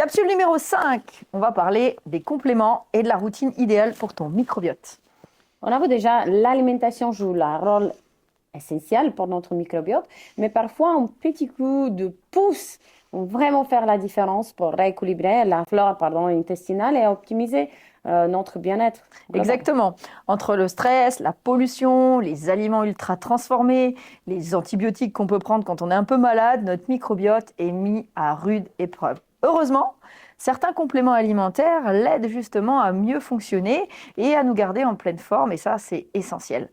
Capsule numéro 5, on va parler des compléments et de la routine idéale pour ton microbiote. On a vu déjà, l'alimentation joue un rôle essentiel pour notre microbiote, mais parfois un petit coup de pouce vont vraiment faire la différence pour rééquilibrer la flore intestinale et optimiser notre bien-être global. Exactement. Entre le stress, la pollution, les aliments ultra transformés, les antibiotiques qu'on peut prendre quand on est un peu malade, notre microbiote est mis à rude épreuve. Heureusement, certains compléments alimentaires l'aident justement à mieux fonctionner et à nous garder en pleine forme, et ça, c'est essentiel.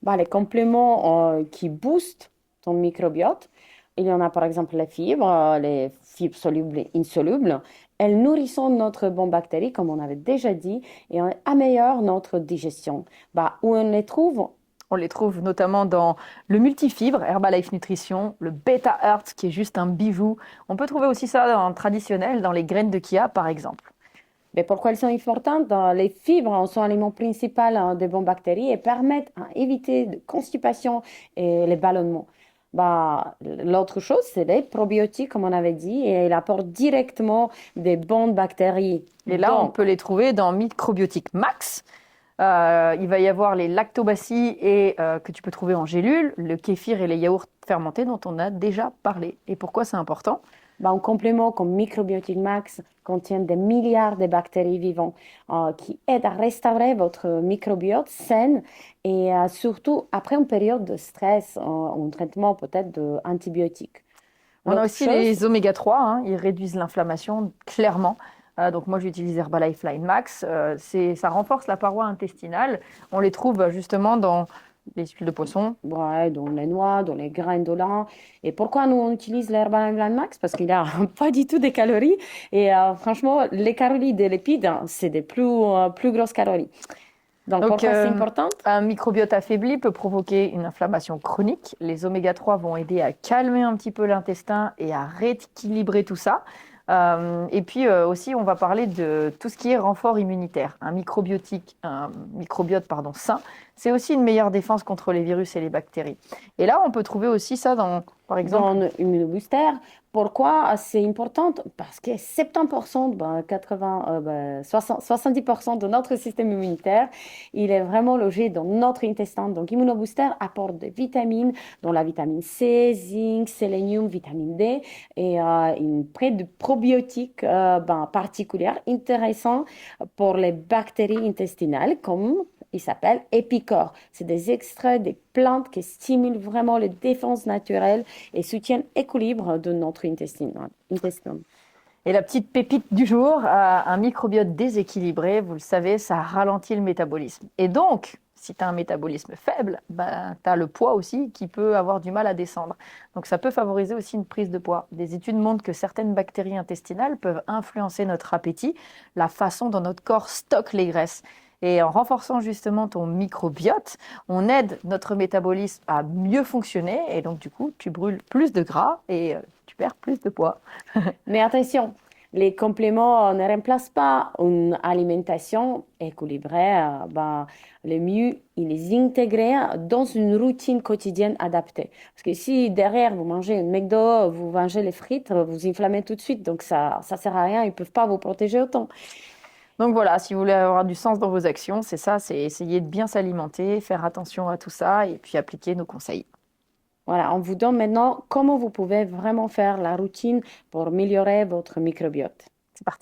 Bah, les compléments qui boostent ton microbiote, il y en a par exemple les fibres solubles et insolubles. Elles nourrissent notre bonne bactérie, comme on avait déjà dit, et améliorent notre digestion. Bah, où on les trouve? On les trouve notamment dans le multifibre, Herbalife Nutrition, le Beta Heart, qui est juste un bijou. On peut trouver aussi ça en traditionnel, dans les graines de chia, par exemple. Mais pourquoi elles sont importantes? Les fibres sont l'aliment principal des bonnes bactéries et permettent d'éviter la constipation et les ballonnements. Bah, l'autre chose, c'est les probiotiques, comme on avait dit, et ils apportent directement des bonnes bactéries. Et là, on Donc, peut les trouver dans Microbiotique Max. Il va y avoir les lactobacilles que tu peux trouver en gélule, le kéfir et les yaourts fermentés dont on a déjà parlé. Et pourquoi c'est important? bah, un complément comme Microbiotic Max contient des milliards de bactéries vivantes qui aident à restaurer votre microbiote sain et surtout après une période de stress, un traitement peut-être d'antibiotiques. On a L'autre aussi chose, les oméga 3, hein, ils réduisent l'inflammation clairement. Donc moi j'utilise Herbalife Line Max, ça renforce la paroi intestinale. On les trouve justement dans les huiles de poisson. ouais, dans les noix, dans les grains de lin. Et pourquoi nous on utilise l'Herbalife Max? Parce qu'il n'a pas du tout des calories. Et franchement, les calories des lipides, hein, c'est des plus grosses calories. Donc Donc pourquoi c'est important? un microbiote affaibli peut provoquer une inflammation chronique. Les oméga 3 vont aider à calmer un petit peu l'intestin et à rééquilibrer tout ça. Et puis aussi, on va parler de tout ce qui est renfort immunitaire. Un microbiote pardon, sain, c'est aussi une meilleure défense contre les virus et les bactéries. Et là, on peut trouver aussi ça dans, par exemple, Dans une booster. Pourquoi c'est important? Parce que 70%, 70% de notre système immunitaire, il est vraiment logé dans notre intestin. Donc, Immunobooster apporte des vitamines, dont la vitamine C, zinc, sélénium, vitamine D, et une près de probiotiques particulières intéressants pour les bactéries intestinales, comme il s'appelle Epicor. C'est des extraits des plantes qui stimulent vraiment les défenses naturelles et soutiennent l'équilibre de notre intestin. et la petite pépite du jour, un microbiote déséquilibré, vous le savez, ça ralentit le métabolisme. Et donc, si tu as un métabolisme faible, ben, tu as le poids aussi qui peut avoir du mal à descendre. Donc ça peut favoriser aussi une prise de poids. Des études montrent que certaines bactéries intestinales peuvent influencer notre appétit, la façon dont notre corps stocke les graisses. Et en renforçant justement ton microbiote, on aide notre métabolisme à mieux fonctionner et donc du coup, tu brûles plus de gras et tu perds plus de poids. Mais attention, les compléments ne remplacent pas une alimentation équilibrée. Le mieux, il est intégré dans une routine quotidienne adaptée. Parce que si derrière, vous mangez un McDo, vous mangez les frites, vous inflammez tout de suite. Donc ça sert à rien. Ils ne peuvent pas vous protéger autant. Donc voilà, si vous voulez avoir du sens dans vos actions, c'est ça, c'est essayer de bien s'alimenter, faire attention à tout ça et puis appliquer nos conseils. Voilà, on vous donne maintenant comment vous pouvez vraiment faire la routine pour améliorer votre microbiote. C'est parti.